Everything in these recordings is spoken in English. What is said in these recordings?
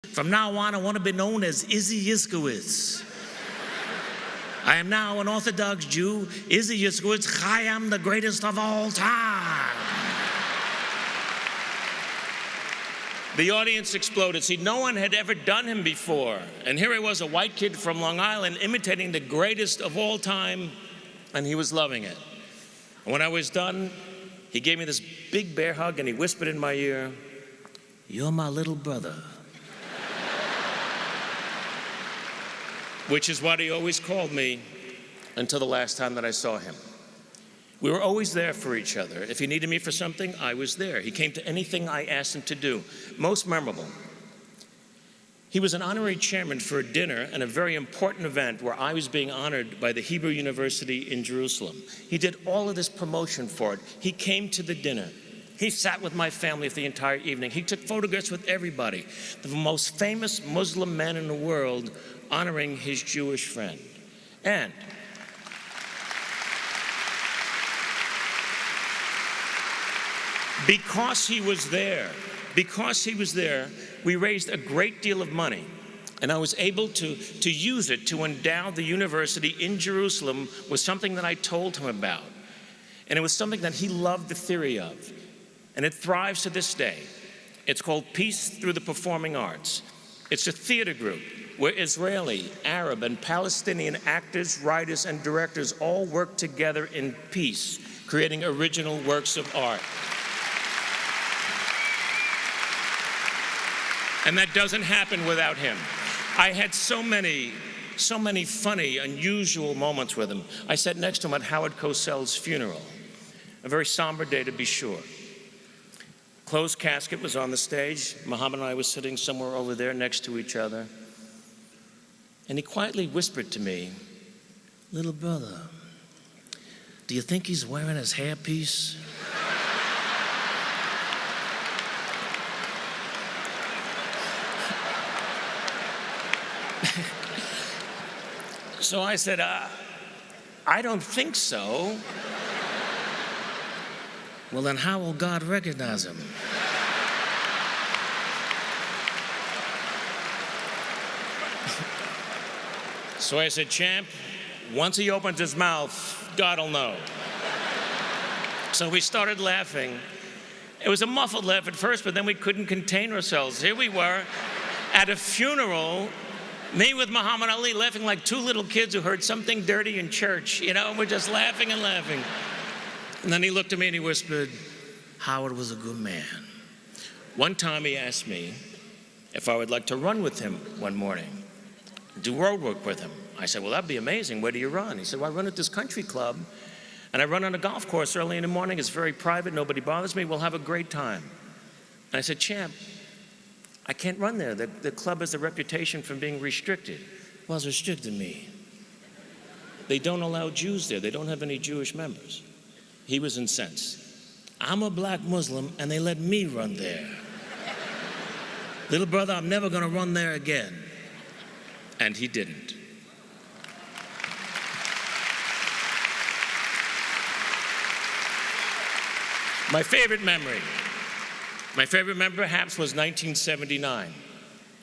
From now on, I want to be known as Izzy Yiskowitz. I am now an Orthodox Jew, Izzy Yiskowitz. I am the greatest of all time. The audience exploded. See, no one had ever done him before. And here he was, a white kid from Long Island, imitating the greatest of all time, and he was loving it. And when I was done, he gave me this big bear hug, and he whispered in my ear, "You're my little brother." Which is what he always called me until the last time that I saw him. We were always there for each other. If he needed me for something, I was there. He came to anything I asked him to do. Most memorable, he was an honorary chairman for a dinner and a very important event where I was being honored by the Hebrew University in Jerusalem. He did all of this promotion for it. He came to the dinner. He sat with my family for the entire evening. He took photographs with everybody. The most famous Muslim man in the world honoring his Jewish friend. And because he was there, we raised a great deal of money. And I was able to use it to endow the university in Jerusalem with something that I told him about. And it was something that he loved the theory of. And it thrives to this day. It's called Peace Through the Performing Arts. It's a theater group where Israeli, Arab, and Palestinian actors, writers, and directors all work together in peace, creating original works of art. And that doesn't happen without him. I had so many funny, unusual moments with him. I sat next to him at Howard Cosell's funeral, a very somber day to be sure. Closed casket was on the stage. Muhammad and I were sitting somewhere over there next to each other. And he quietly whispered to me, "Little brother, do you think he's wearing his hairpiece?" So I said, "I don't think so." "Well, then how will God recognize him?" So I said, "Champ, once he opens his mouth, God will know." So we started laughing. It was a muffled laugh at first, but then we couldn't contain ourselves. Here we were at a funeral, me with Muhammad Ali, laughing like two little kids who heard something dirty in church. You know, we're just laughing and laughing. And then he looked at me and he whispered, "Howard was a good man." One time he asked me if I would like to run with him one morning, do road work with him. I said, "Well, that'd be amazing. Where do you run?" He said, "Well, I run at this country club, and I run on a golf course early in the morning. It's very private. Nobody bothers me. We'll have a great time." And I said, "Champ, I can't run there. The club has a reputation for being restricted." "Well, it's restricted me. They don't allow Jews there. They don't have any Jewish members." He was incensed. "I'm a black Muslim, and they let me run there. Little brother, I'm never going to run there again." And he didn't. My favorite memory perhaps was 1979.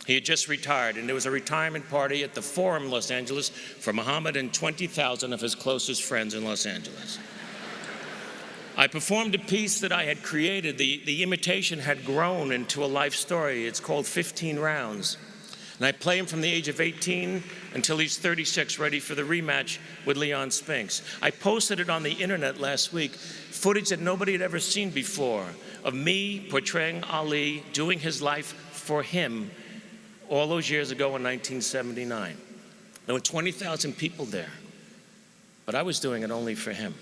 He had just retired, and there was a retirement party at the Forum, Los Angeles, for Muhammad and 20,000 of his closest friends in Los Angeles. I performed a piece that I had created. The imitation had grown into a life story. It's called 15 Rounds. And I play him from the age of 18 until he's 36, ready for the rematch with Leon Spinks. I posted it on the internet last week, footage that nobody had ever seen before of me portraying Ali, doing his life for him all those years ago in 1979. There were 20,000 people there, but I was doing it only for him.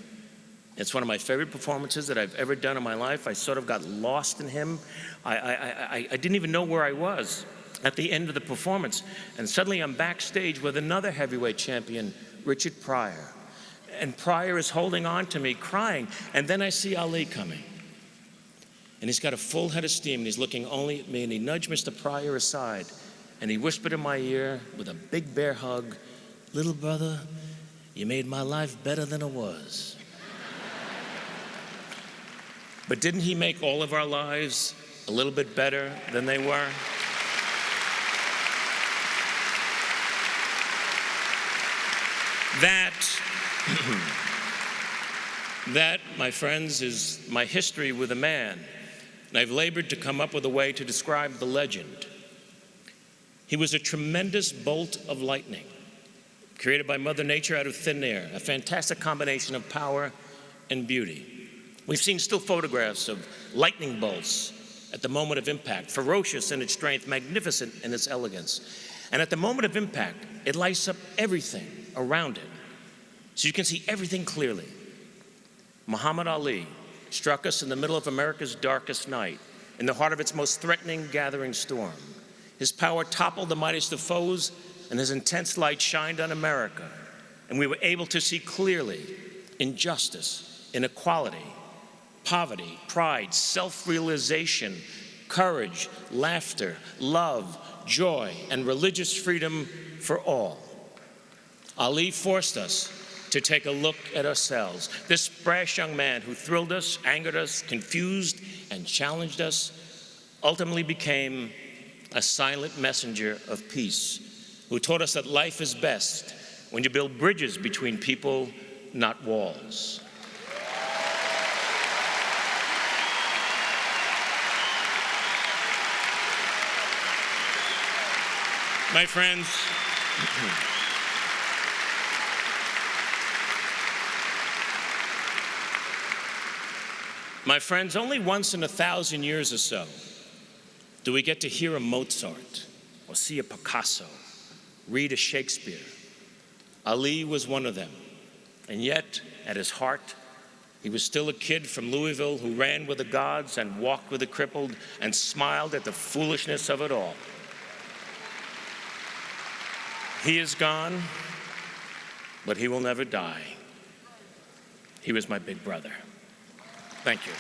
It's one of my favorite performances that I've ever done in my life. I sort of got lost in him. I didn't even know where I was at the end of the performance. And suddenly I'm backstage with another heavyweight champion, Richard Pryor. And Pryor is holding on to me, crying. And then I see Ali coming. And he's got a full head of steam, and he's looking only at me. And he nudged Mr. Pryor aside, and he whispered in my ear with a big bear hug, "Little brother, you made my life better than it was." But didn't he make all of our lives a little bit better than they were? That, that, my friends, is my history with a man, and I've labored to come up with a way to describe the legend. He was a tremendous bolt of lightning, created by Mother Nature out of thin air, a fantastic combination of power and beauty. We've seen still photographs of lightning bolts at the moment of impact, ferocious in its strength, magnificent in its elegance. And at the moment of impact, it lights up everything around it, so you can see everything clearly. Muhammad Ali struck us in the middle of America's darkest night, in the heart of its most threatening gathering storm. His power toppled the mightiest of foes, and his intense light shined on America, and we were able to see clearly injustice, inequality, poverty, pride, self-realization, courage, laughter, love, joy, and religious freedom for all. Ali forced us to take a look at ourselves. This brash young man who thrilled us, angered us, confused, and challenged us ultimately became a silent messenger of peace, who taught us that life is best when you build bridges between people, not walls. My friends, only once in 1,000 years or so do we get to hear a Mozart or see a Picasso, read a Shakespeare. Ali was one of them, and yet, at his heart, he was still a kid from Louisville who ran with the gods and walked with the crippled and smiled at the foolishness of it all. He is gone, but he will never die. He was my big brother. Thank you.